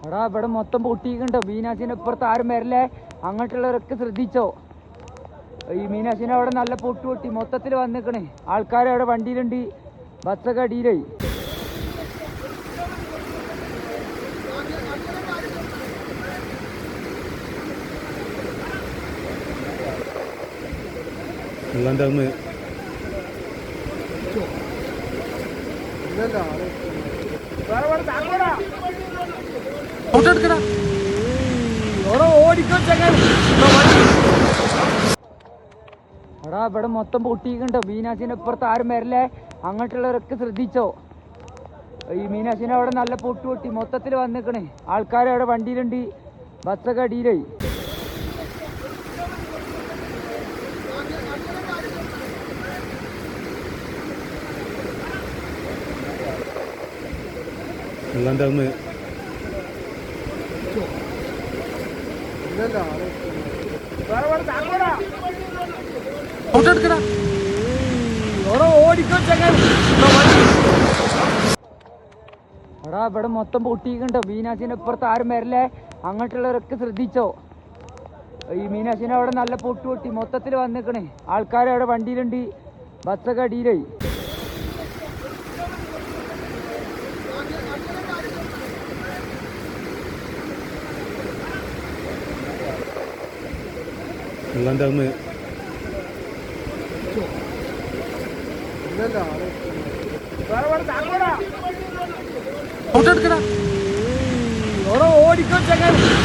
എടാ ഇവിടെ മൊത്തം പൊട്ടിയിട്ടുണ്ടോ. മീനാശിന്റെ ഇപ്പുറത്ത് ആരും വരല്ലേ, അങ്ങോട്ടുള്ളവരൊക്കെ ശ്രദ്ധിച്ചോ. ഈ മീനാശിനെ അവിടെ നല്ല പൊട്ടി മൊത്തത്തിൽ വന്നിക്കണേ. ആൾക്കാർ അവിടെ വണ്ടിയിലുണ്ട്, ബസ്സൊക്കെ അടിയിലായി. എടാ ഇവിടെ മൊത്തം പൊട്ടിയിട്ടുണ്ടോ. മീനാശിന്റെ ഇപ്പുറത്ത് ആരും വരല്ലേ, അങ്ങോട്ടുള്ളവരൊക്കെ ശ്രദ്ധിച്ചോ. ഈ മീനാശിനെ അവിടെ നല്ല പൊട്ടി മൊത്തത്തിൽ വന്നിക്കണേ. ആൾക്കാർ അവിടെ വണ്ടിയിലുണ്ട്, ബസ്സൊക്കെ അടിയിലായി. എടാ ഇവിടെ മൊത്തം പൊട്ടിയിട്ടുണ്ടോ. മീനാശിന്റെ ഇപ്പുറത്ത് ആരും വരല്ലേ, അങ്ങോട്ടുള്ളവരൊക്കെ ശ്രദ്ധിച്ചോ. ഈ മീനാശിനെ അവിടെ നല്ല പൊട്ടി മൊത്തത്തിൽ വന്നിക്കണേ. ആൾക്കാർ അവിടെ വണ്ടിയിലുണ്ട്, ബസ്സൊക്കെ അടിയിലായി. ഓടിക്കോ ചങ്ങ.